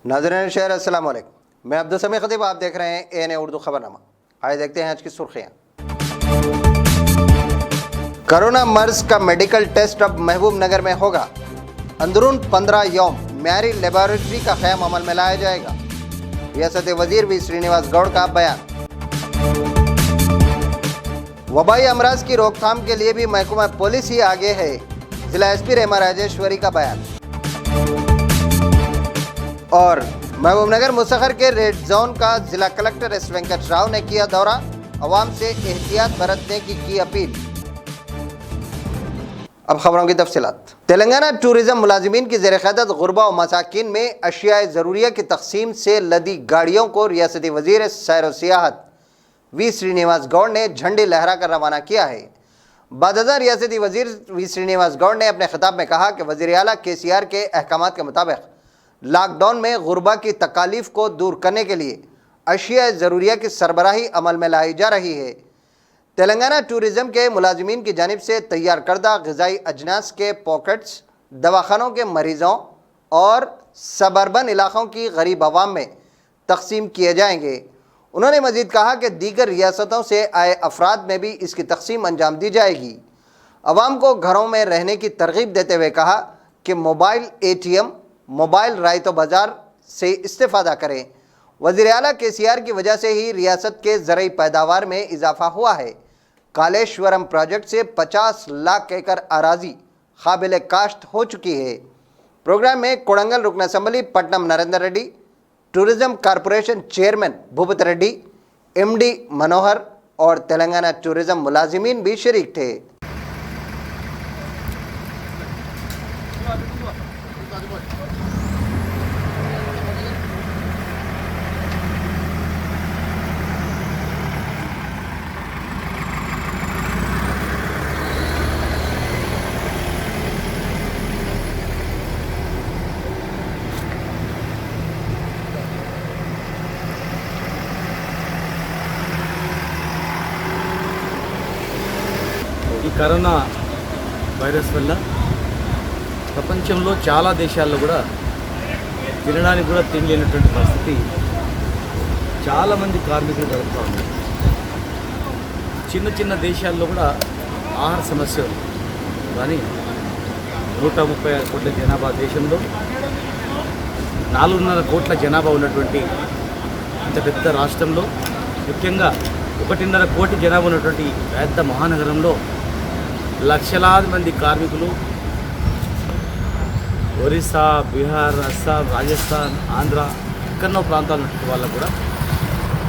नाज़रीन शहर अस्सलाम वालेकुम, मैं अब्दुल समी खतीब, आप देख रहे हैं ANA उर्दू खबरनामा। आइए देखते हैं आज की सुर्खियाँ। कोरोना मर्ज का मेडिकल टेस्ट अब महबूब नगर में होगा। अंदरून 15 यौम म्यारी लेबोरेटरी का क़याम अमल में लाया जाएगा। रियासती वजीर वी श्रीनिवास गौड़ का बयान। वबाई अमराज की रोकथाम के लिए भी महकमा पुलिस ही आगे है, जिला SP रेमा राजेश्वरी का बयान। और महबूब नगर मुसहर के रेड जोन का जिला कलेक्टर S वेंकट राव ने किया दौरा, अवाम से एहतियात बरतने की अपील। अब खबरों की तफसीलात। तेलंगाना टूरिज्म मुलाजिमीन की ज़ेर क़यादत गुरबा और मसाकिन में अशियाए ज़रूरिया की तकसीम से लदी गाड़ियों को रियासती वज़ीर सैर व सियाहत वी श्रीनिवास गौड़ ने झंडी लहरा कर रवाना किया है। बादज़ा रियासती वज़ीर वी श्रीनिवास गौड़ ने अपने खिताब में कहा कि वज़ीर आला KCR के अहकामात के मुताबिक लॉकडाउन में गुरबा की तकालीफ को दूर करने के लिए अशिया ज़रूरिया की सरबराही अमल में लाई जा रही है। तेलंगाना टूरिज़म के मुलाजिमीन की जानिब से तैयार करदा ग़िज़ाई अजनास के पॉकेट्स दवाखानों के मरीज़ों और सबर्बन इलाक़ों की गरीब आवाम में तकसीम किए जाएंगे। उन्होंने मज़ीद कहा कि दीगर रियासतों से आए अफराद में भी इसकी तकसीम अंजाम दी जाएगी। आवाम को घरों में रहने की तरगीब देते हुए कहा कि मोबाइल ATM, मोबाइल रायतो बाज़ार से इस्तेफ़ादा करें। वज़ीर आला KCR की वजह से ही रियासत के ज़रई पैदावार में इजाफ़ा हुआ है। कालेश्वरम प्रोजेक्ट से 50 लाख एकड़ अराजी काबिल काश्त हो चुकी है। प्रोग्राम में कोडंगल रुकन assembly Pattanam Narendra Reddy, tourism corporation chairman Bhupat Reddy, MD मनोहर और तेलंगाना टूरिज़म मुलाजिमीन भी शरीक थे। ఈ కరోనా వైరస్ వల్ల ప్రపంచంలో చాలా దేశాల్లో కూడా తినడానికి కూడా తిండి లేనటువంటి పరిస్థితి చాలామంది కార్మికులు జరుగుతూ ఉంది. చిన్న చిన్న దేశాల్లో కూడా ఆహార సమస్య ఉంది. కానీ 136 కోట్ల జనాభా దేశంలో 4.5 కోట్ల జనాభా ఉన్నటువంటి ఇంత పెద్ద రాష్ట్రంలో, ముఖ్యంగా 1.5 కోటి జనాభా ఉన్నటువంటి పెద్ద మహానగరంలో లక్షలాది మంది కార్మికులు ఒరిస్సా, బీహార్, అస్సాం, రాజస్థాన్, ఆంధ్ర ఎక్కడో ప్రాంతాల ఉన్నటువంటి వాళ్ళకు కూడా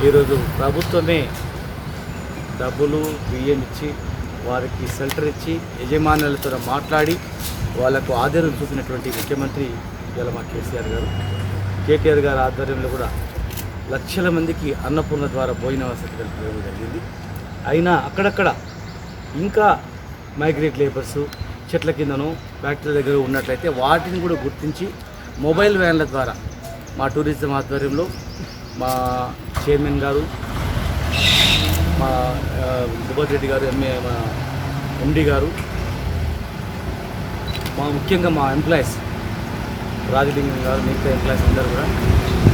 ఈరోజు ప్రభుత్వమే డబ్బులు బియ్యం ఇచ్చి వారికి షెల్టర్ ఇచ్చి యజమానులతో మాట్లాడి వాళ్ళకు ఆదరణ చూపినటువంటి ముఖ్యమంత్రి ఇవాళ మా KTR గారి ఆధ్వర్యంలో కూడా లక్షల మందికి అన్నపూర్ణ ద్వారా భోజన వసతి కల్పించడం జరిగింది. అయినా అక్కడక్కడ ఇంకా మైగ్రేట్ లేబర్సు చెట్ల కిందనో ఫ్యాక్టరీ దగ్గర ఉన్నట్లయితే వాటిని కూడా గుర్తించి మొబైల్ వ్యాన్ల ద్వారా మా టూరిజం ఆధ్వర్యంలో మా చైర్మన్ గారు, మా భూపత్ రెడ్డి గారు, మా MD గారు, ముఖ్యంగా మా ఎంప్లాయీస్ రాజలింగం గారు, మిగతా ఎంప్లాయీస్ అందరూ కూడా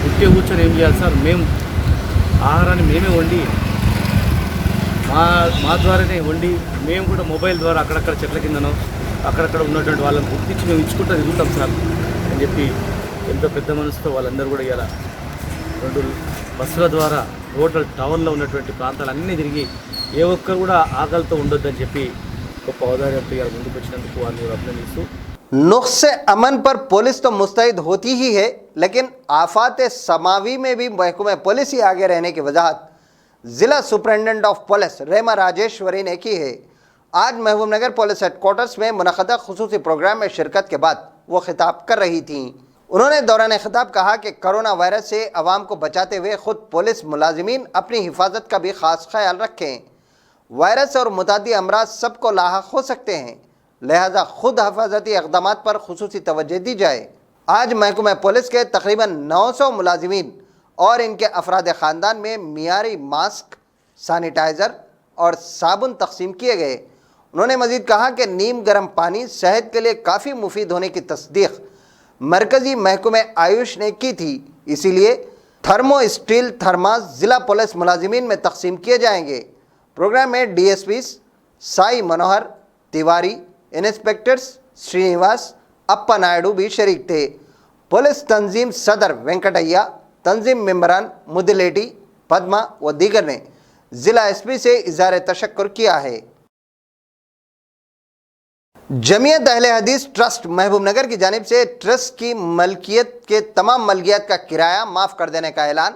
ఇంటికి కూర్చొని ఏం చేయాలి సార్, మేము ఆహారాన్ని మేమే వండి మా ద్వారానే వండి మేము కూడా మొబైల్ ద్వారా అక్కడక్కడ చెట్ల కిందనో అక్కడక్కడ ఉన్నటువంటి వాళ్ళని గుర్తించి మేము ఇచ్చుకుంటూ తిరుగుతాం సార్ అని చెప్పి ఎంతో పెద్ద మనసుతో వాళ్ళందరూ కూడా ఇలా 2 బస్సుల ద్వారా టోటల్ టౌన్లో ఉన్నటువంటి ప్రాంతాలన్నీ తిరిగి ఏ ఒక్కరు కూడా ఆకలితో ఉండొద్దని చెప్పి గొప్ప ఔదార్యంతో ఇలా ముందుకు వచ్చినందుకు వారిని అభినందిస్తూ नुक्स अमन पर पुलिस तो मुस्तैद होती ही है, लेकिन आफात समावी में भी महकमा पुलिस ही आगे रहने की वजाहत ज़िला सुपरिटेंडेंट ऑफ पुलिस रेमा राजेश्वरी ने की है। आज महबूब नगर पुलिस हेडक्वार्टर्स में मुनक़दा खुसूसी प्रोग्राम में शिरकत के बाद वो खिताब कर रही थीं। उन्होंने दौरान खिताब कहा कि कोरोना वायरस से आवाम को बचाते हुए ख़ुद पुलिस मुलाजिमीन अपनी हिफाजत का भी ख़ास ख्याल रखें। वायरस और मुतादी अमराज सबको लाहक हो सकते हैं, लिहाजा खुद हिफाजती इक़दामात पर खुसूसी तवज्जो दी जाए। आज महकमा पुलिस के तकरीबन 900 मुलाजिमीन और इनके अफराद ख़ानदान में मियारी मास्क, सैनिटाइज़र और साबुन तकसीम किए गए। उन्होंने मज़ीद कहा कि नीम गर्म पानी सेहत के लिए काफ़ी मुफीद होने की तस्दीक मरकजी महकमे आयुष ने की थी। इसीलिए थर्मो स्टील थर्मास ज़िला पुलिस मुलाजिमीन में तकसीम किए जाएंगे। प्रोग्राम में DSPs साई मनोहर तिवारी, इंस्पेक्टर्स श्रीनिवास अप्पा नायडू भी शरीक थे। पुलिस तंजीम सदर वेंकटैया, तंजीम मेंबरान मुदिलेटी, पद्मा व दीगर ने ज़िला SP से इज़हार तशक्कुर किया है। जमीयत अहले हदीस ट्रस्ट महबूब नगर की जानिब से ट्रस्ट की मलकियत के तमाम मलकियत का किराया माफ़ कर देने का ऐलान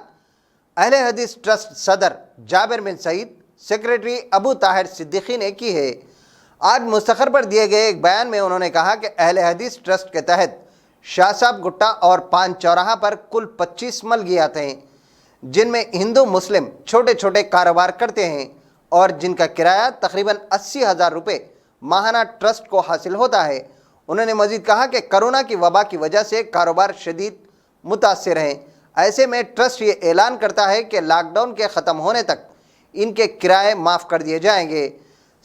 अहले हदीस ट्रस्ट सदर जाबिर बिन सईद, सेक्रेटरी अबू ताहिर सिद्दीकी ने की है। आज मुस्तखर पर दिए गए एक बयान में उन्होंने कहा कि अहले हदीस ट्रस्ट के तहत शाह साहब गुट्टा और पान चौराहा पर कुल 25 मलकियत हैं, जिनमें हिंदू मुस्लिम छोटे छोटे कारोबार करते हैं और जिनका किराया तकरीबन 80,000 रुपये माहाना ट्रस्ट को हासिल होता है। उन्होंने मजीद कहा कि कोरोना की वबा की वजह से कारोबार शदीद मुतासिर हैं। ऐसे में ट्रस्ट ये ऐलान करता है कि लॉकडाउन के ख़त्म होने तक इनके किराए माफ़ कर दिए जाएंगे।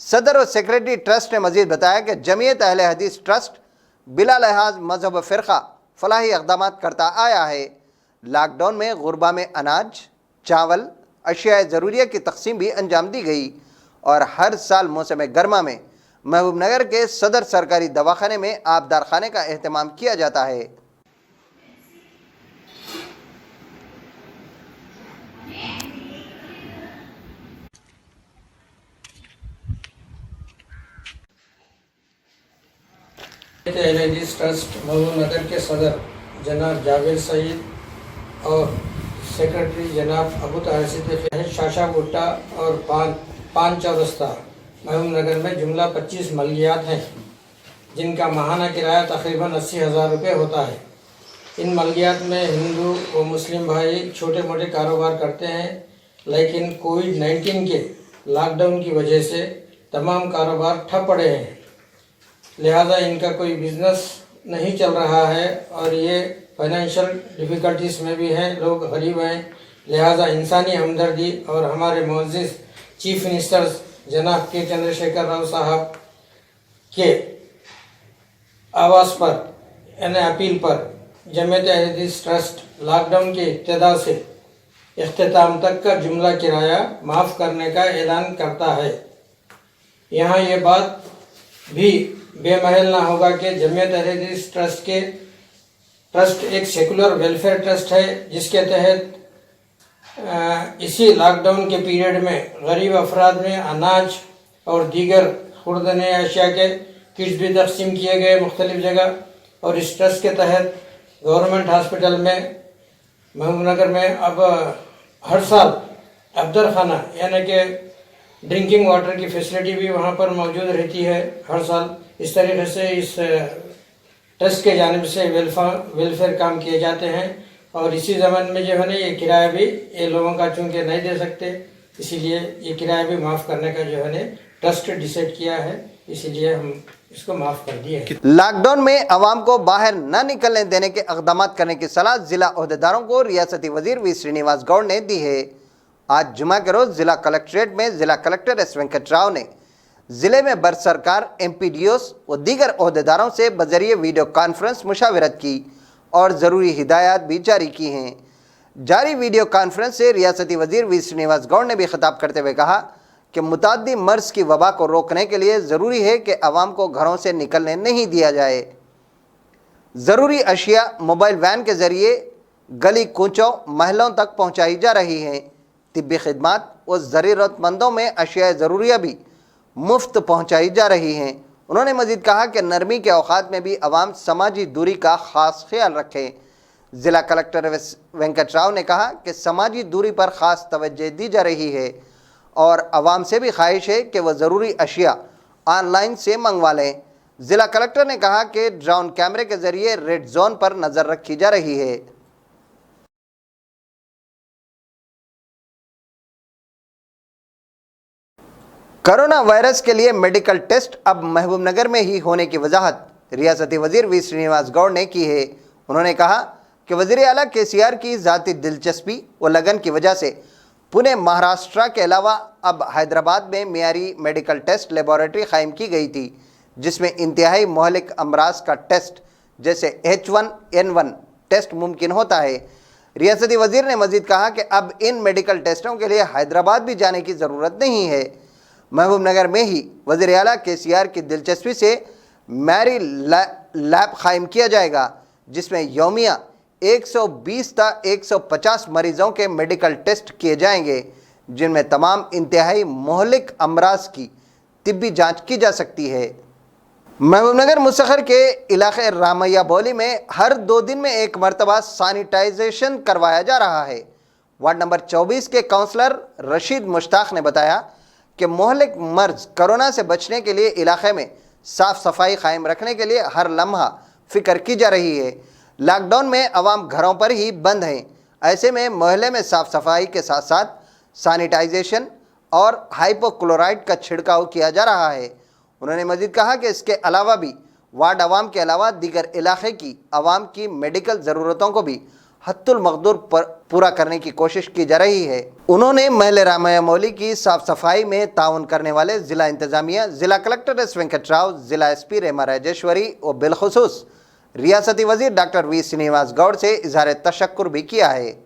सदर और सेक्रेटरी ट्रस्ट ने मजीद बताया कि जमीयत अहले हदीस ट्रस्ट बिला लिहाज मजहब व फ़िरक़ा फलाही इक़दामात करता आया है। लॉकडाउन में गुरबा में अनाज, चावल, अशिया ज़रूरिया की तकसीम भी अंजाम दी गई और हर साल मौसम गर्मा में महबूब नगर के सदर सरकारी दवाखाने में आबदार खाने का एहतमाम किया जाता है। अहले हदीस ट्रस्ट महबूब नगर के सदर जनाब जाबिर सईद और सेक्रेटरी जनाब अबू ताहिर सिद्दीकी शाशा गुट्टा और पान चौरस्ता महबूब नगर में जुमला 25 मलकियात हैं, जिनका माहाना किराया तकरीबन 80,000 रुपये होता है। इन मलकियात में हिंदू व मुस्लिम भाई छोटे मोटे कारोबार करते हैं, लेकिन कोविड-19 के लॉकडाउन की वजह से तमाम कारोबार ठप पड़े हैं, लिहाजा इनका कोई बिज़नेस नहीं चल रहा है और ये फाइनेंशियल डिफ़िकल्टीज़ में भी हैं, लोग गरीब हैं। लिहाजा इंसानी हमदर्दी और हमारे मुअज़्ज़िज़ चीफ मिनिस्टर्स जनाब के चंद्रशेखर राव साहब के आवाज़ पर यानी अपील पर जमीयत अहले हदीस ट्रस्ट लॉकडाउन के इब्तिदा से इख्तिताम तक का जुमला किराया माफ़ करने का ऐलान करता है। यहाँ ये बात भी बेमहल ना होगा कि जमीयत अहले हदीस ट्रस्ट एक सेकुलर वेलफेयर ट्रस्ट है, जिसके तहत इसी लॉकडाउन के पीरियड में गरीब अफराद में अनाज और दीगर खुर्दने अशिया के किट्स भी तकसीम किए गए मुख्तलिफ़ जगह। और इस ट्रस्ट के तहत गवर्नमेंट हॉस्पिटल में महबूब नगर में अब हर साल अब्दर खाना यानी कि ड्रिंकिंग वाटर की फैसिलिटी भी वहाँ पर मौजूद रहती है हर साल। इस तरीके से इस ट्रस्ट के जानिब से वेलफेयर काम किए जाते हैं और इसी ज़माने में जो है ना ये किराया भी ये लोगों का चूँकि नहीं दे सकते, इसीलिए ये किराया भी माफ़ करने का जो है ना ट्रस्ट डिसाइड किया है, इसीलिए हम इसको माफ़ कर दिए। लॉकडाउन में आवाम को बाहर न निकलने देने के इक़दाम करने की सलाह ज़िला ओहदेदारों को रियासती वज़ीर वी श्रीनिवास गौड़ ने दी है। आज जुमा के रोज़ ज़िला कलेक्ट्रेट में ज़िला कलेक्टर एस वेंकट राव ने ज़िले में बरसरकार MPDOs व दीगर ओहदेदारों से बजरिए वीडियो कॉन्फ्रेंस मुशावरत की और ज़रूरी हिदायत भी जारी की हैं। जारी वीडियो कॉन्फ्रेंस से रियासती वज़ीर वी श्रीनिवास गौड़ ने भी खिताब करते हुए कहा कि मुताद्दी मर्ज़ की वबा को रोकने के लिए ज़रूरी है कि आवाम को घरों से निकलने नहीं दिया जाए। ज़रूरी अशिया मोबाइल वैन के ज़रिए गली कूचों महलों तक पहुँचाई जा रही हैं। तिब्बी खिदमात व ज़रूरतमंदों में अशिया ज़रूरिया भी मुफ्त पहुँचाई जा रही हैं। उन्होंने मज़ीद कहा कि नरमी के औक़ात में भी आवाम समाजी दूरी का ख़ास ख्याल रखें। ज़िला कलेक्टर वेंकट राव ने कहा कि समाजी दूरी पर ख़ास तवज्जो दी जा रही है और आवाम से भी ख्वाहिश है कि वह ज़रूरी अशिया ऑनलाइन से मंगवा लें। ज़िला कलेक्टर ने कहा कि ड्रोन कैमरे के ज़रिए रेड जोन पर नज़र रखी जा रही है। कोरोना वायरस के लिए मेडिकल टेस्ट अब महबूब नगर में ही होने की वजाहत रियासती वज़ीर वी श्रीनिवास गौड़ ने की है। उन्होंने कहा कि वज़ीर आला KCR की ज़ाती दिलचस्पी व लगन की वजह से पुणे महाराष्ट्र के अलावा अब हैदराबाद में मियारी मेडिकल टेस्ट लेबॉरेटरी कायम की गई थी, जिसमें इंतहाई मोहलिक अमराज का टेस्ट जैसे H1N1 टेस्ट मुमकिन होता है। रियासती वजीर ने मजीद कहा कि अब इन मेडिकल टेस्टों के लिए हैदराबाद भी जाने की ज़रूरत नहीं है। महबूब नगर में ही वज़ीर आला KCR की दिलचस्पी से मैरी लैब कायम किया जाएगा, जिसमें यौमिया 120 ता 150 मरीज़ों के मेडिकल टेस्ट किए जाएंगे, जिनमें तमाम इंतहाई मुहलिक अमराज की तिब्बी जांच की जा सकती है। महबूबनगर मुसखर के इलाके रामैया बोली में हर 2 दिन में एक मरतबा सैनिटाइजेशन करवाया जा रहा है। वार्ड नंबर 24 के काउंसलर रशीद मुश्ताक ने बताया कि मुहलिक मर्ज कोरोना से बचने के लिए इलाके में साफ़ सफाई कायम रखने के लिए हर लम्हा फ़िक्र की जा रही है। लॉकडाउन में अवाम घरों पर ही बंद हैं, ऐसे में मोहल्ले में साफ़ सफाई के साथ साथ सैनिटाइजेशन और हाइपोक्लोराइड का छिड़काव किया जा रहा है। उन्होंने मजीद कहा कि इसके अलावा भी वार्ड अवाम के अलावा दीगर इलाके की अवाम की मेडिकल ज़रूरतों को भी हत्तुल मक़दूर पर पूरा करने की कोशिश की जा रही है। उन्होंने महल रामैया मौली की साफ़ सफाई में ताउन करने वाले ज़िला इंतज़ामिया, ज़िला कलेक्टर एस वेंकट राव, ज़िला SP रेमा राजेश्वरी और बिलखुसूस रियासती वज़ीर डॉक्टर V श्रीनिवास गौड़ से इज़हार तशक्कुर भी किया है।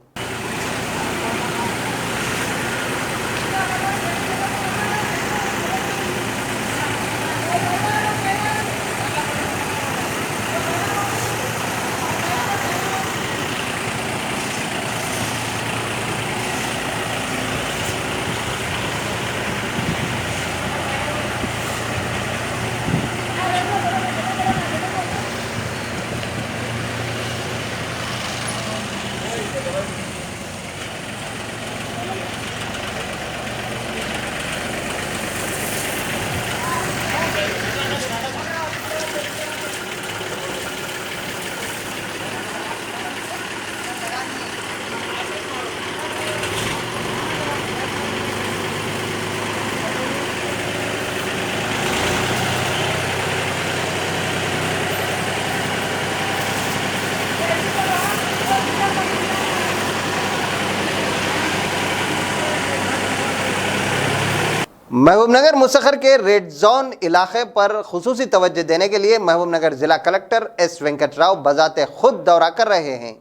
महबूबनगर मुसखर के रेड जोन इलाके पर खुसूसी तवज्जो देने के लिए महबूबनगर ज़िला कलेक्टर एस वेंकट राव बजाते खुद दौरा कर रहे हैं।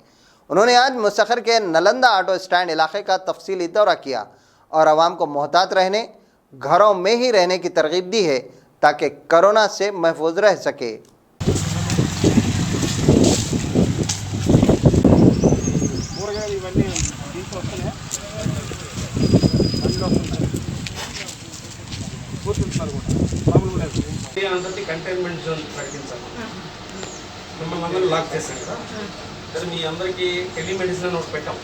उन्होंने आज मुसखर के नलंदा ऑटो स्टैंड इलाके का तफसीली दौरा किया और आवाम को मोहतात रहने, घरों में ही रहने की तरगीब दी है ताकि कोरोना से महफूज रह सके। అందరికీ కంటైన్మెంట్ జోన్ ప్రకటించాలి. మిమ్మల్ని అందరూ లాక్ చేశాం కదా, సరే మీ అందరికీ టెలిమెడిసిన్ అని ఒకటి పెట్టాం.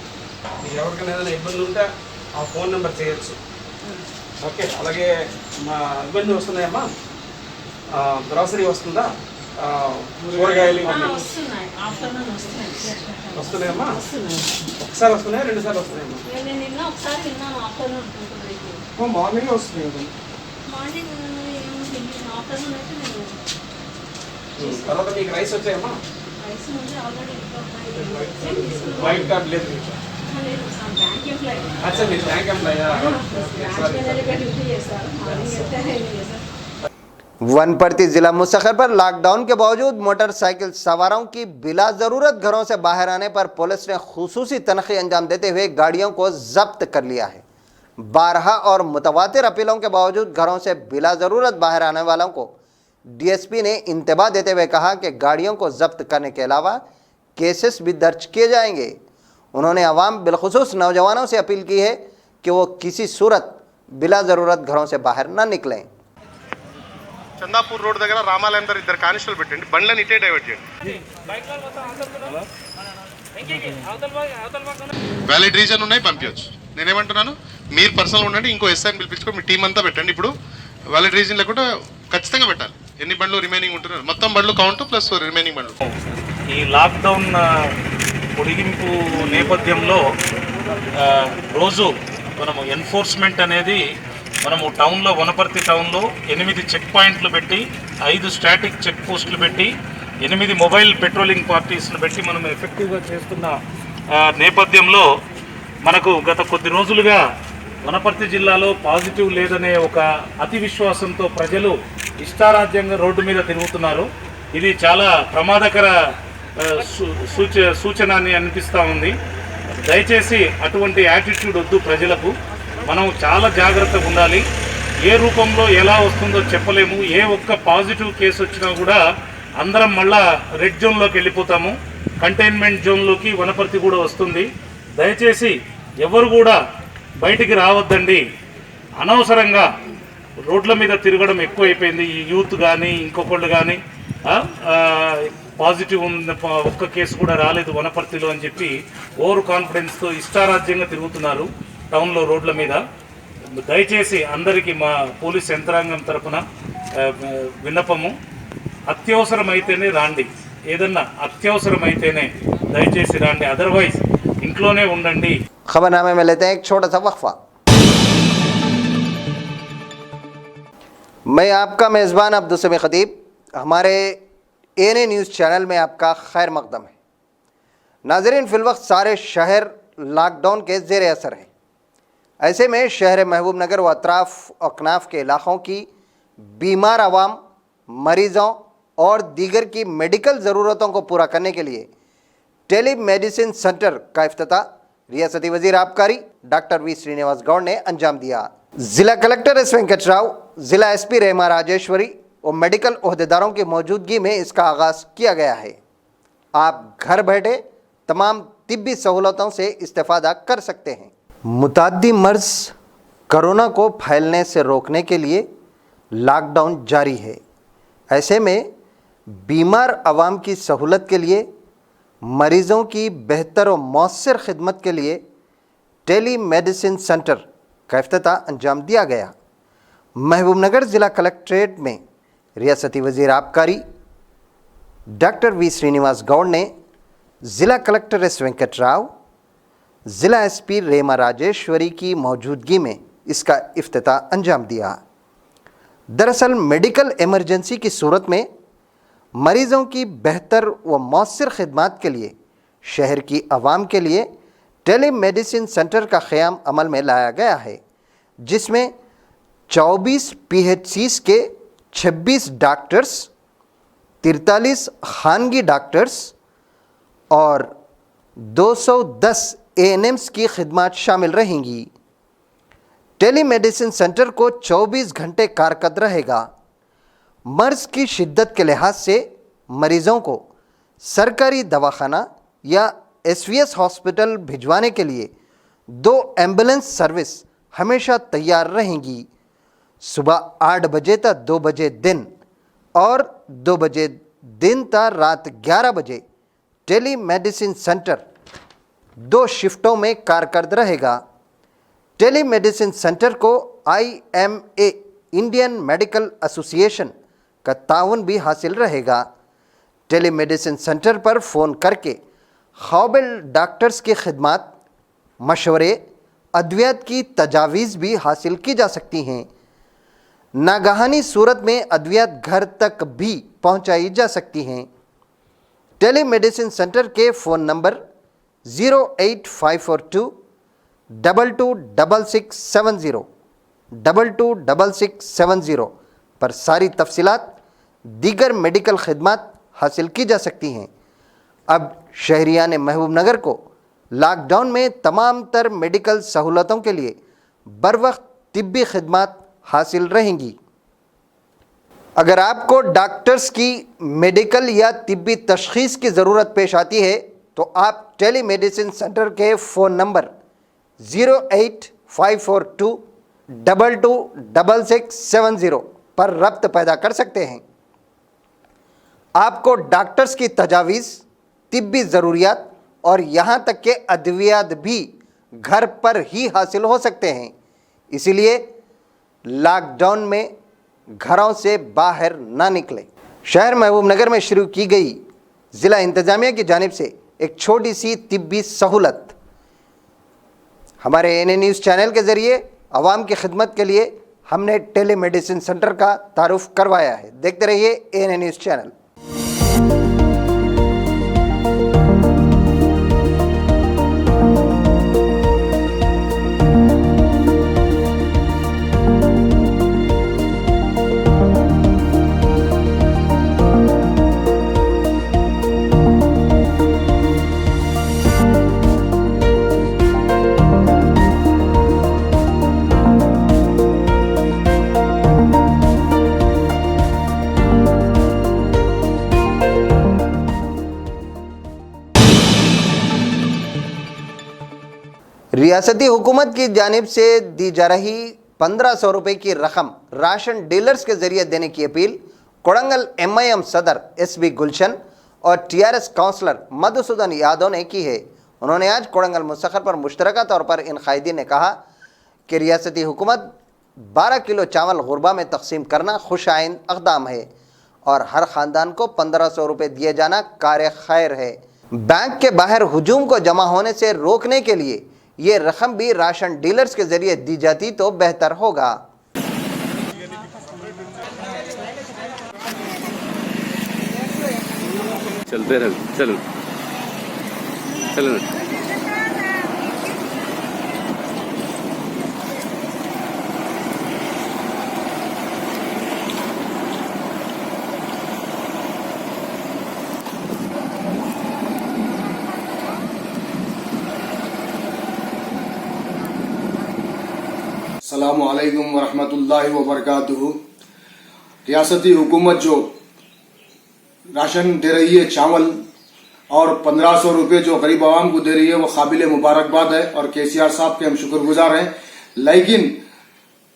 మీకు ఎవరికైనా ఏదైనా ఇబ్బంది ఉంటే ఆ ఫోన్ నెంబర్ చేయొచ్చు. ఓకే, అలాగే మా ఇబ్బంది వస్తున్నాయమ్మా, గ్రాసరీ వస్తుందా, కూరగాయలు వస్తున్నాయమ్మా, ఒకసారి వస్తున్నాయా 2 సార్లు వస్తున్నాయమ్మా? మార్నింగ్ వస్తున్నాయి, తర్వాత మీకు రైస్ వచ్చాయమ్మా? వైట్ కార్డ్ లేదు. అచ్చా, మీరు బ్యాంక్ ఎంప్లాయా? वनपर्ती ज़िला मुसखर पर लॉकडाउन के बावजूद मोटरसाइकिल सवारों की बिला ज़रूरत घरों से बाहर आने पर पुलिस ने खुसूसी तनखी अंजाम देते हुए गाड़ियों को जब्त कर लिया है। 12 और मुतवातिर अपीलों के बावजूद घरों से बिला ज़रूरत बाहर आने वालों को DSP ने इंतबाह देते हुए कहा कि गाड़ियों को जब्त करने के अलावा केसेस भी दर्ज किए जाएंगे। उन्होंने अवाम बिलखुसूस नौजवानों से अपील की है कि वो किसी सूरत बिला ज़रूरत घरों से बाहर न निकलें। చందాపూర్ రోడ్ దగ్గర రామాలయం దగ్గర 2 కానిస్టేబుల్ పెట్టండి, బండ్లను ఇటే డైవర్ట్ చేయండి. వ్యాలిడ్ రీజన్ ఉన్నాయి, పంపించచ్చు. నేనేమంటున్నాను, మీరు పర్సనల్ ఉండండి, ఇంకో SIని పిలిపించుకొని మీ టీం అంతా పెట్టండి. ఇప్పుడు వ్యాలిడ్ రీజన్ లేకుండా ఖచ్చితంగా పెట్టాలి. ఎన్ని బండ్లు రిమైనింగ్ ఉంటున్నారు, మొత్తం బండ్లు కౌంట్ ప్లస్ రిమైనింగ్ బండ్లు. ఈ లాక్డౌన్ పొడిగింపు నేపథ్యంలో రోజు మనము ఎన్ఫోర్స్మెంట్ అనేది మనము టౌన్లో, వనపర్తి టౌన్లో 8 చెక్ పాయింట్లు పెట్టి, 5 స్టాటిక్ చెక్ పోస్టులు పెట్టి, 8 మొబైల్ పెట్రోలింగ్ పార్టీస్ను పెట్టి మనం ఎఫెక్టివ్గా చేస్తున్న నేపథ్యంలో మనకు గత కొద్ది రోజులుగా వనపర్తి జిల్లాలో పాజిటివ్ లేదనే ఒక అతి విశ్వాసంతో ప్రజలు ఇష్టారాజ్యంగా రోడ్డు మీద తిరుగుతున్నారు. ఇది చాలా ప్రమాదకర సూచన అని అనిపిస్తూ ఉంది. దయచేసి అటువంటి యాటిట్యూడ్ వద్దు ప్రజలకు. మనం చాలా జాగ్రత్తగా ఉండాలి. ఏ రూపంలో ఎలా వస్తుందో చెప్పలేము. ఏ ఒక్క పాజిటివ్ కేసు వచ్చినా కూడా అందరం మళ్ళా రెడ్ జోన్లోకి వెళ్ళిపోతాము. కంటైన్మెంట్ జోన్లోకి వనపర్తి కూడా వస్తుంది. దయచేసి ఎవరు కూడా బయటికి రావద్దండి. అనవసరంగా రోడ్ల మీద తిరగడం ఎక్కువైపోయింది. ఈ యూత్ కానీ ఇంకొకళ్ళు కానీ పాజిటివ్ ఉన్న ఒక్క కేసు కూడా రాలేదు వనపర్తిలో అని చెప్పి ఓవర్ కాన్ఫిడెన్స్తో ఇష్టారాజ్యంగా తిరుగుతున్నారు టౌన్లో రోడ్ల మీద. దయచేసి అందరికీ మా పోలీస్ యంత్రాంగం తరఫున విన్నపము, అత్యవసరమైతేనే రాండి. ఏదన్నా అత్యవసరమైతేనే దయచేసి రాండి, అదర్వైజ్ ఇంట్లోనే ఉండండి. खबरनामे में लेते हैं एक छोटा सा वक्फा। मैं आपका मेज़बान अब्दुल खतीब, हमारे एएनए न्यूज़ चैनल में आपका खैर मकदम है। नाज़रीन, फ़िलवक्त सारे शहर लॉकडाउन के ज़ेर असर हैं। ऐसे में शहर महबूब नगर व अतराफ़ अकनाफ़ के इलाक़ों की बीमार आवाम, मरीज़ों और दीगर की मेडिकल ज़रूरतों को पूरा करने के लिए टेली मेडिसिन सेंटर का इफ्तिताह रियासती वज़ीर आबकारी डॉक्टर वी श्रीनिवास गौड़ ने अंजाम दिया। ज़िला कलेक्टर एस वेंकट राव, ज़िला एसपी रेमा राजेश्वरी और मेडिकल ओहदेदारों की मौजूदगी में इसका आगाज़ किया गया है। आप घर बैठे तमाम तिब्बी सहूलतों से इस्तेफ़ादा कर सकते हैं। मुताद्दी मर्ज़ कोरोना को फैलने से रोकने के लिए लॉकडाउन जारी है। ऐसे में बीमार आवाम की सहूलत के लिए, मरीज़ों की बेहतर और मौसर खिदमत के लिए टेली मेडिसिन सेंटर का इफ्तिताह अंजाम दिया गया। महबूब नगर ज़िला कलेक्ट्रेट में रियासती वज़ीर आबकारी डॉक्टर वी श्रीनिवास गौड़ ने ज़िला कलेक्टर एस वेंकट राव, ज़िला एसपी रेमा राजेश्वरी की मौजूदगी में इसका इफ्तिताह अंजाम दिया। दरअसल मेडिकल इमरजेंसी की सूरत में मरीज़ों की बेहतर व मौसर खिदमात के लिए शहर की आवाम के लिए टेली मेडिसिन सेंटर का क़याम अमल में लाया गया है, जिसमें 24 PHCs के 26 डॉक्टर्स, 43 खानगी डॉक्टर्स और 210 ANMs की खिदमत शामिल रहेंगी। टेली मेडिसिन सेंटर को 24 घंटे कारकर्द रहेगा। मर्ज़ की शिद्दत के लिहाज से मरीज़ों को सरकारी दवाखाना या SVS हॉस्पिटल भिजवाने के लिए 2 एम्बुलेंस सर्विस हमेशा तैयार रहेंगी। सुबह 8 बजे तक 2 बजे दिन और 2 बजे दिन तक रात 11 बजे टेली मेडिसिन सेंटर 2 शिफ्टों में कारकर्द रहेगा। टेली मेडिसिन सेंटर को IMA इंडियन मेडिकल एसोसिएशन का ताउन भी हासिल रहेगा। टेली मेडिसिन सेंटर पर फ़ोन करके क़ाबिल डॉक्टर्स की खिदमत, मशवरे, अद्वियात की तजावीज़ भी हासिल की जा सकती हैं। नागहानी सूरत में अद्वियात घर तक भी पहुंचाई जा सकती हैं। टेली मेडिसिन सेंटर के फ़ोन नंबर 08542 226670 226670 पर सारी तफसीलात दीगर मेडिकल खिदमत हासिल की जा सकती हैं। अब शहरियान महबूब नगर को लॉकडाउन में तमाम तर मेडिकल सहूलतों के लिए बरवक्त तिब्बी खिदमत हासिल रहेंगी। अगर आपको डॉक्टर्स की मेडिकल या तिब्बी तशख़ीस की ज़रूरत पेश आती है तो आप टेली मेडिसिन सेंटर के फ़ोन नंबर 08542 226670 पर रब्त पैदा कर सकते हैं। आपको डॉक्टर्स की तजावीज़, तिब्बी ज़रूरियात और यहाँ तक के अद्वियात भी घर पर ही हासिल हो सकते हैं। इसीलिए लॉकडाउन में घरों से बाहर ना निकलें। शहर महबूब नगर में शुरू की गई ज़िला इंतज़ामिया की जानिब से एक छोटी सी तिब्बी सहूलत हमारे एएनए न्यूज़ चैनल के ज़रिए आवाम की खिदमत के लिए हमने टेली मेडिसिन सेंटर का तारुफ करवाया है। देखते रहिए एएनए न्यूज़ चैनल। रियासती हुकूमत की जानिब से दी जा रही 1500 रुपये की रकम राशन डीलर्स के जरिए देने की अपील कोड़ंगल MIM सदर SB गुलशन और TRS काउंसलर मधुसूदन यादव ने की है। उन्होंने आज कोड़ंगल मुस्तखर पर मुश्तरका तौर पर इन कायदीन ने कहा कि रियासती हुकूमत 12 किलो चावल गुरबा में तकसीम करना खुश आइंद इक़दाम है और हर ख़ानदान को 1500 रुपये दिए जाना कार्य खैर है। बैंक के बाहर हुजूम को जमा होने से रोकने के लिए ये रकम भी राशन डीलर्स के ज़रिए दी जाती तो बेहतर होगा। चलते रह चलो चलो अस्सलामु अलैकुम वरहमतुल्लाहि वबरकातुहू। रियासती हुकूमत जो राशन दे रही है चावल और 1500 रुपये जो गरीब आवाम को दे रही है वो काबिल मुबारकबाद है और KCR साहब के हम शुक्रगुजार हैं। लेकिन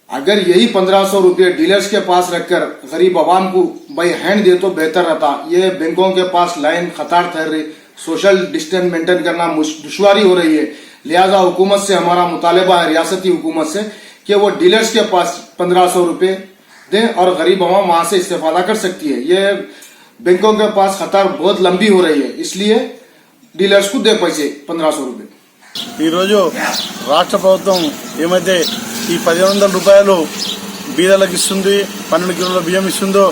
अगर यही 1500 रुपये डीलर्स के पास रखकर गरीब आवाम को बाई हैंड दे तो बेहतर रहता। ये बैंकों के पास लाइन कतार ठहर रही, सोशल डिस्टेंस मेंटेन करना दुश्वारी हो रही है। लिहाजा हुकूमत से हमारा मुतालबा है, रियासती हुकूमत से, कि वो डीलर्स के पास 1500 रुपये दें और गरीब आवाम वहां से इस्तेफादा कर सकती है। ये बैंकों के पास कतार बहुत लंबी हो रही है, इसलिए डीलर्स को दे पैसे 1500 रुपये। ఈరోజు రాష్ట్ర ప్రభుత్వం ఏమైతే ఈ 1500 రూపాయలు బీదలకు ఇస్తుంది, 12 కిలోల బియ్యం ఇస్తుందో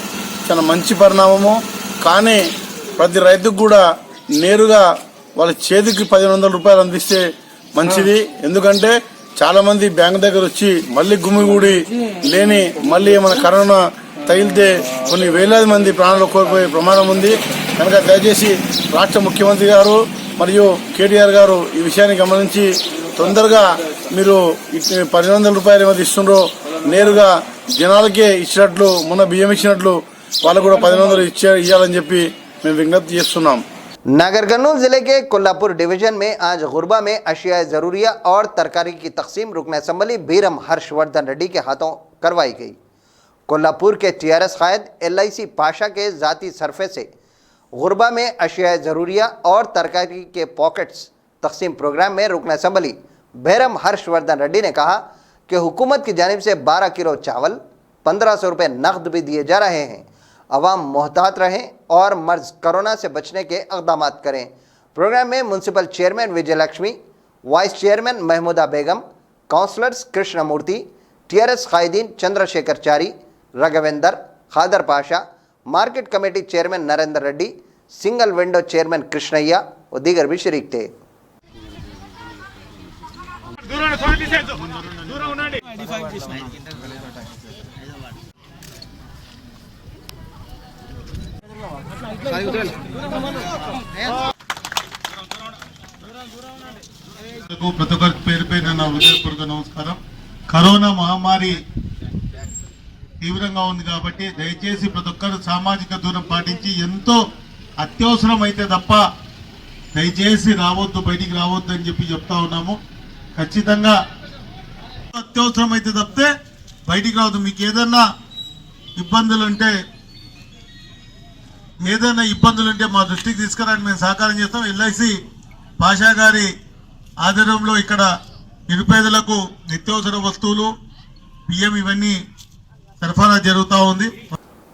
చాలా మంచి పరిణామము. కానీ ప్రతి రైతుకు కూడా నేరుగా వాళ్ళ చేతికి 1500 రూపాయలు అందిస్తే మంచిది. ఎందుకంటే చాలా మంది బ్యాంకు దగ్గర వచ్చి మళ్ళీ గుమిగూడి లేని మళ్ళీ ఏమైనా కరోనా తగిలితే కొన్ని వేలాది మంది ప్రాణాలు కోల్పోయే ప్రమాదం ఉంది. కనుక దయచేసి రాష్ట్ర ముఖ్యమంత్రి గారు మరియు KTR గారు ఈ విషయాన్ని గమనించి తొందరగా మీరు 1500 రూపాయలు ఏమైతే ఇస్తుండ్రో నేరుగా జనాలకే ఇచ్చినట్లు, మొన్న బియ్యం ఇచ్చినట్లు వాళ్ళు కూడా 1500 ఇవ్వాలని చెప్పి మేము విజ్ఞప్తి చేస్తున్నాం. नगर कर्नूल ज़िले के कोल्हापुर डिवीजन में आज गुरबा में अशिया ज़रूरिया और तरकारी की तकसीम रुकन असम्बली बीरम हर्षवर्धन रेड्डी के हाथों करवाई गई। कोल्हापुर के TRS कायद LIC पाशा के ज़ाती सरफे से गुरबा में अशिया ज़रूरिया और तरकारी के पॉकेट्स तकसीम प्रोग्राम में रुकन असम्बली बीरम हर्षवर्धन रेड्डी ने कहा कि हुकूमत की जानिब से 12 किलो चावल 1500 रुपये नकद भी दिए जा रहे हैं। अवाम मोहतात रहें और मर्ज कोरोना से बचने के इक़दाम करें। प्रोग्राम में municipal chairman Vijaya Lakshmi, vice chairman Mahmooda Begum, councillors Krishnamurthy, TRS कायदीन Chandrashekar Chari, Raghavendra, Khader Pasha, market committee chairman Narendra Reddy, single window chairman Krishnaiah और दीगर भी शरीक थे। ప్రతి ఒక్కరి పేరు పేరున నా హృదయపూర్వక నమస్కారం. కరోనా మహమ్మారి తీవ్రంగా ఉంది కాబట్టి దయచేసి ప్రతి ఒక్కరు సామాజిక దూరం పాటించి ఎంతో అత్యవసరం అయితే తప్ప దయచేసి రావద్దు, బయటికి రావద్దు అని చెప్పి చెప్తా ఉన్నాము. ఖచ్చితంగా అత్యవసరం అయితే తప్పితే బయటికి రావద్దు. మీకు ఏదైనా ఇబ్బందులు ఉంటే మా దృష్టికి తీసుకురాని మేము సహకారం చేస్తాం. LIC పాషా గారి ఆధ్వర్యంలో ఇక్కడ నిరుపేదలకు నిత్యావసర వస్తువులు, బియ్యం ఇవన్నీ సరఫరా జరుగుతూ ఉంది.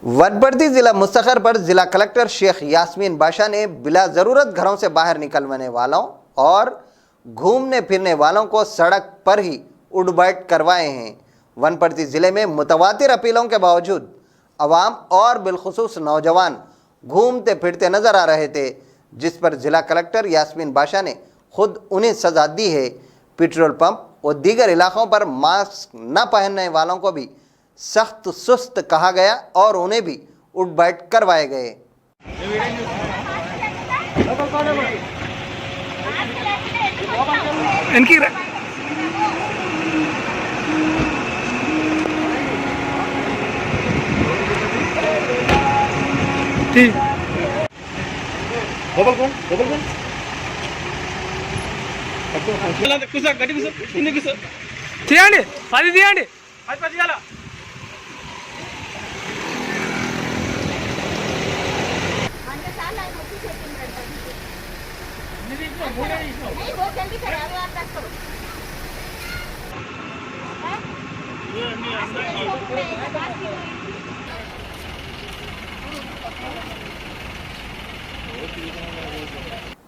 वनपर्ती जिला मुस्तखर पर जिला कलेक्टर शेख यास्मीन बाशा ने बिला ज़रूरत घरों से बाहर निकलने वालों और घूमने फिरने वालों को सड़क पर ही उठबैठ करवाए हैं। वनपर्ती ज़िले में मुतवातिर अपीलों के बावजूद अवाम और बिलखुसूस नौजवान घूमते फिरते नज़र आ रहे थे, जिस पर ज़िला कलेक्टर यास्मीन बाशा ने खुद उन्हें सज़ा दी है। पेट्रोल पंप और दीगर इलाकों पर मास्क न पहनने वालों को भी सख्त सुस्त कहा गया और उन्हें भी उठ बैठ करवाए गए। కూర్చో గట్టి కూర్చో కింద కూర్చో తీయండి అది తీయండి అది పది చేయాల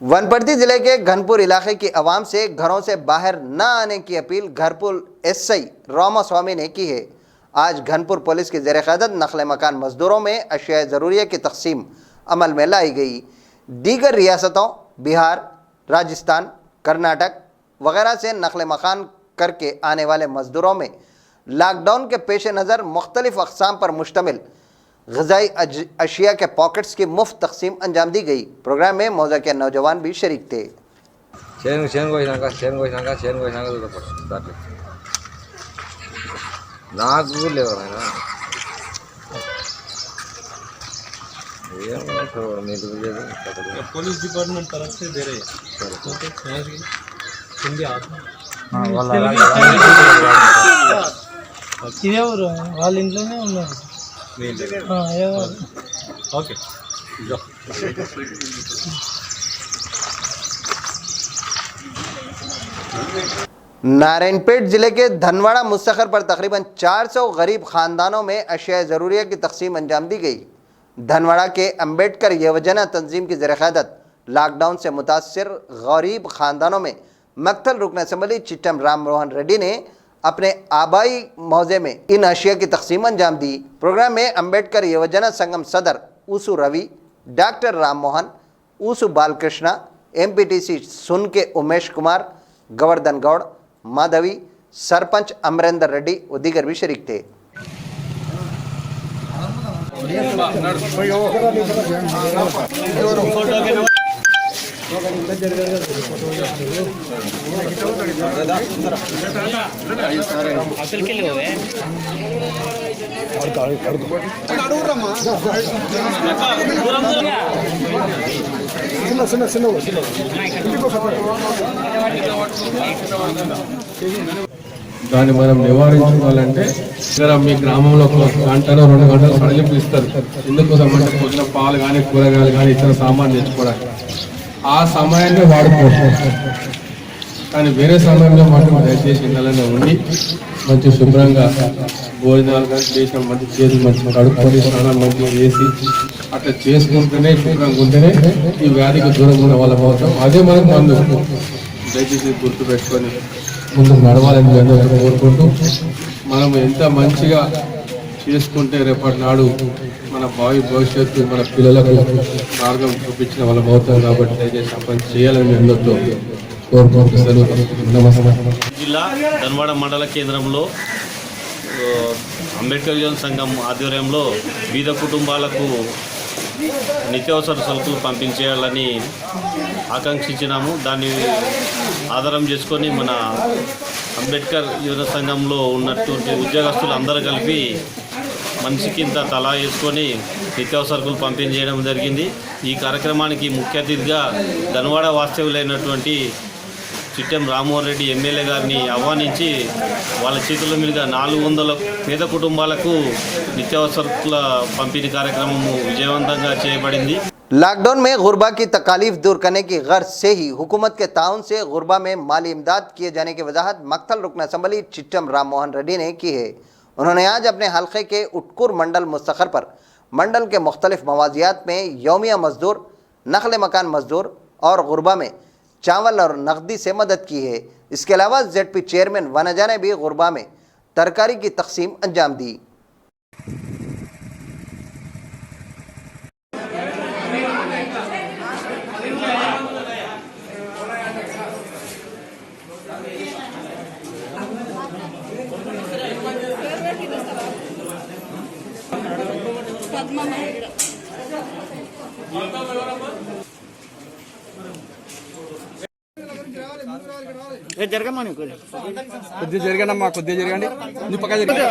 वनपर्ती जिले के घनपुर इलाके की आवाम से घरों से बाहर न आने की अपील घरपुर एसआई रामा स्वामी ने की है। आज घनपुर पुलिस की ज़ेर क़यादत नक़ल मकान मज़दूरों में अशिया ज़रूरिया की तक़सीम अमल में लाई गई। दीगर रियासतों बिहार, राजस्थान, कर्नाटक वगैरह से नक़ल मकान करके आने वाले मज़दूरों में लॉकडाउन के पेश नज़र मुख्तलिफ़ अक़साम पर मुश्तमिल ग़िज़ाई अशिया के पॉकेट्स की मुफ्त तक़सीम अंजाम दी गई। प्रोग्राम में मौज़ा के नौजवान भी शरीक थे। पुलिस डिपार्टमेंट तरफ से दे रहे हिंदी ఇదేవరు వాళ్ళ ఇంట్లోనే ఉన్నారు ఓకే नारायणपेट ज़िले के धनवाड़ा मुस्तखर पर तकरीबन 400 गरीब ख़ानदानों में अशिया ज़रूरिया की तक़सीम अंजाम दी गई। धनवाड़ा के अम्बेडकर यवजना तंजीम की ज़ेर क़यादत लॉकडाउन से मुतासर गरीब ख़ानदानों में मक्तल रुकन असम्बली चिट्टम राम मोहन रेड्डी ने अपने आबाई मौजे में इन अशिया की तक़सीम अंजाम दी। प्रोग्राम में अम्बेडकर यवजना संगम सदर ऊसु रवि, डॉक्टर राम मोहन, ऊसु बालकृष्णा, MPTC सुन के उमेश कुमार, गोवर्धन गौड़, माधवी, सरपंच अमरेंद्र रेड्डी व दीगर भी शरीक थे। దాన్ని మనం నివారించుకోవాలంటే ఇక్కడ మీ గ్రామంలో ఒక గంటలో 2 గంటలు సడలింపు ఇస్తారు. ఎందుకోసం అంటే పొద్దున పాలు కానీ కూరగాయలు కానీ ఇతర సామాన్ తెచ్చుకోవడానికి ఆ సమయాన్ని వాడుకోవచ్చు. కానీ వేరే సమయంలో మాత్రం దయచేసి ఇళ్ళలోనే ఉండి మంచి శుభ్రంగా భోజనాలు కానీ చేసిన మంచి చేతులు మంచి కడుక్కొని స్నానాలు మంచిగా చేసి అట్లా చేసుకుంటేనే శుభ్రంగా ఉంటేనే ఈ వ్యాధికి దూరం ఉన్న వాళ్ళం అవుతాం. అదే మనకు మందు. దయచేసి గుర్తు పెట్టుకొని ముందుకు నడవాలని కోరుకుంటూ మనం ఎంత మంచిగా చేసుకుంటే రేపటి నాడు మన భవిష్యత్తు మన పిల్లలకు మార్గం చూపించిన వాళ్ళం అవుతాం. కాబట్టి దయచేసి పని చేయాలని అందరితో కోరుకుంటూ సెలవు. జిల్లా ధన్వాడ మండల కేంద్రంలో అంబేద్కర్ యువజన సంఘం ఆధ్వర్యంలో బీద కుటుంబాలకు నిత్యావసర సరుకులు పంపించేయాలని ఆకాంక్షించినాము. దాన్ని ఆధారం చేసుకొని మన అంబేద్కర్ యువజన సంఘంలో ఉన్నటువంటి ఉద్యోగస్తులు అందరూ కలిపి మనిషికి ఇంత తలా వేసుకొని నిత్యావసరకులు పంపిణీ చేయడం జరిగింది. ఈ కార్యక్రమానికి ముఖ్య అతిథిగా ధన్వాడ వాస్తవ్యులైనటువంటి చిట్టెం రామ్మోహన్ రెడ్డి ఎమ్మెల్యే గారిని ఆహ్వానించి వాళ్ళ చేతుల మీదుగా 400 పేద కుటుంబాలకు నిత్యావసరకుల పంపిణీ కార్యక్రమం విజయవంతంగా చేయబడింది. लॉकडाउन में गुरबा की तकालीफ दूर करने की गर्ज से ही हुकूमत के ताउन से गुरबा में माली इमदाद किए जाने की वजाहत मक्तल रुकन असम्बली चिट्टम राम मोहन रेड्डी ने की है। उन्होंने आज अपने हल्के के उटकुर मंडल मुस्तखर पर मंडल के मुख्तलिफ मवाजियात में यौमिया मजदूर, नक़ल मकान मजदूर और गुरबा में चावल और नकदी से मदद की है। इसके अलावा ZP चेयरमैन वनजा ने भी गुरबा में तरकारी की तकसीम अंजाम दी। కొద్దిగా జరగండి, కొద్దిగా జరగండి, నువ్వు పక్క జరగండి.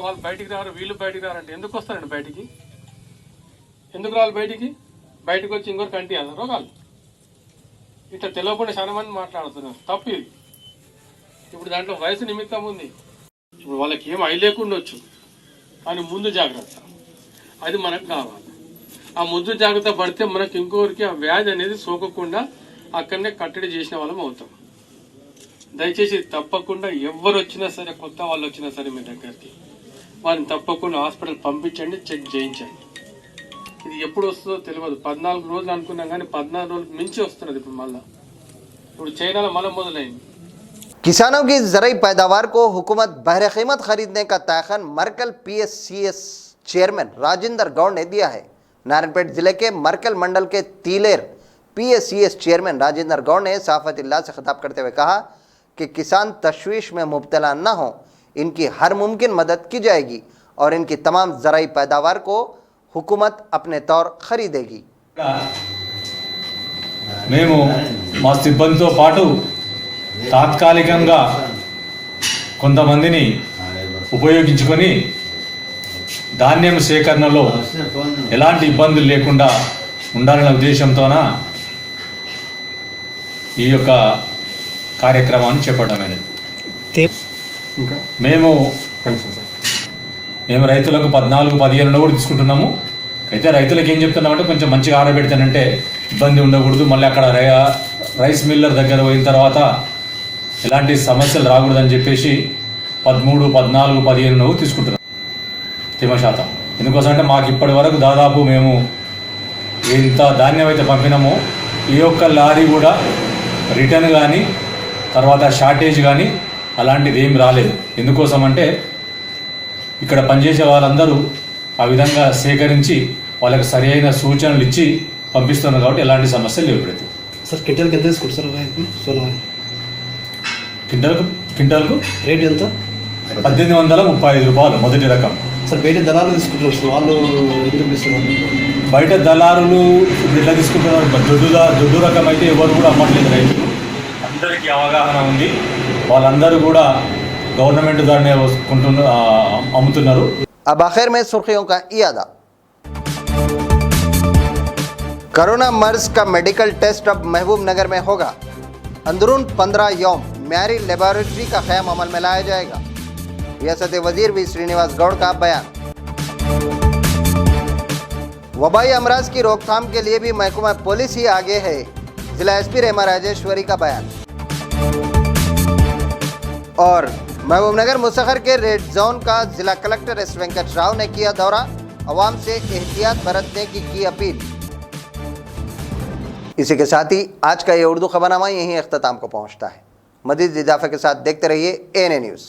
వాళ్ళు బయటికి రారు, వీళ్ళు బయటికి రారంటే ఎందుకు వస్తారండి బయటికి? ఎందుకు రావాలి బయటికి? బయటకు వచ్చి ఇంకొక కంటి అన్నారు రోగాలు. ఇట్లా తెలియకుండా చాలా మంది మాట్లాడుతున్నారు, తప్పు ఇది. ఇప్పుడు దాంట్లో వయసు నిమిత్తం ఉంది. ఇప్పుడు వాళ్ళకి ఏం అయి లేకుండొచ్చు, కానీ ముందు జాగ్రత్త అది మనకు కావాలి. ఆ ముందు జాగ్రత్త పడితే మనకి ఇంకొకరికి ఆ వ్యాధి అనేది సోకకుండా అక్కడనే కట్టడి చేసిన వాళ్ళం అవుతాం. దయచేసి తప్పకుండా ఎవరు వచ్చినా సరే, కొత్త వాళ్ళు వచ్చినా సరే మీ దగ్గరికి వారిని తప్పకుండా హాస్పిటల్ పంపించండి, చెక్ చేయించండి. ఇది ఎప్పుడు వస్తుందో తెలియదు. 14 రోజులు అనుకున్నాం కానీ 14 రోజులు మించి వస్తున్నది. ఇప్పుడు మళ్ళీ ఇప్పుడు చైనాలో మళ్ళీ మొదలైంది. किसानों की ज़राई पैदावार को हुकूमत बहरे कीमत खरीदने का तयखन मरकल PSCS चेयरमैन राजेंद्र गौड़ ने दिया है। नारायणपेट जिले के मरकल मंडल के तीलेर PSCS चेयरमैन राजेंद्र गौड़ ने सहाफ़तिल्लाह से खिताब करते हुए कहा कि किसान तशवीश में मुब्तला न हो, इनकी हर मुमकिन मदद की जाएगी और इनकी तमाम ज़राई पैदावार को हुकूमत अपने तौर खरीदेगी। మేము మా సిబ్బందితో పాటు తాత్కాలికంగా కొంతమందిని ఉపయోగించుకొని ధాన్యం సేకరణలో ఎలాంటి ఇబ్బందులు లేకుండా ఉండాలనే ఉద్దేశంతోన ఈ యొక్క కార్యక్రమాన్ని చేపట్టమైనది. మేము రైతులకు 14-15 కూడా తీసుకుంటున్నాము. అయితే రైతులకు ఏం చెప్తున్నామంటే కొంచెం మంచిగా ఆరబెడతానంటే ఇబ్బంది ఉండకూడదు, మళ్ళీ అక్కడ రైస్ మిల్లర్ దగ్గర పోయిన తర్వాత ఎలాంటి సమస్యలు రాకూడదని చెప్పేసి 13, 14, 15 తీసుకుంటున్నాం తేమ శాతం. ఎందుకోసం అంటే మాకు ఇప్పటి వరకు దాదాపు మేము ఎంత ధాన్యం అయితే పంపినామో ఈ ఒక్క లారీ కూడా రిటర్న్ కానీ తర్వాత షార్టేజ్ కానీ అలాంటిది ఏం రాలేదు. ఎందుకోసం అంటే ఇక్కడ పనిచేసే వాళ్ళందరూ ఆ విధంగా సేకరించి వాళ్ళకి సరి అయిన సూచనలు ఇచ్చి పంపిస్తున్నారు కాబట్టి ఎలాంటి సమస్యలు లేవు. ఇప్పుడు సార్ క్వింటల్కి ఎంత తీసుకుంటారు సార్? క్వింటాల్కు రేట్ ఎంత? 1835 రూపాయలు మొదటి రకం. సార్ బయట దళారులు తీసుకుంటున్నారు సార్, వాళ్ళు ఎందుకు ఇస్తున్నారు? బయట దళారులు ఇప్పుడు ఎట్లా తీసుకుంటున్నారు? దొడ్డు రకం అయితే ఎవరు కూడా అమ్మట్లేదు. రైతులు అందరికీ అవగాహన ఉంది, వాళ్ళందరూ కూడా గవర్నమెంట్ దాన్ని అమ్ముతున్నారు. अब आखिर में सुर्खियों का इयादा। कोरोना मर्ज का मेडिकल टेस्ट अब महबूब नगर में होगा। अंदरून 15 यौम म्यारी लेबोरेटरी का क़याम अमल में लाया जाएगा। रियासती वजीर वी श्रीनिवास गौड़ का बयान। वबाई अमराज की रोकथाम के लिए भी महकमा पुलिस ही आगे है, जिला SP रेमा राजेश्वरी का बयान। और महबूब नगर मुसहर के रेड जोन का जिला कलेक्टर S वेंकट राव ने किया दौरा, अवाम से एहतियात बरतने की अपील। इसी के साथ ही आज का ये उर्दू खबरनामा यहीं अख्ताम को पहुंचता है। मजीद इजाफे के साथ देखते रहिए ANA न्यूज़।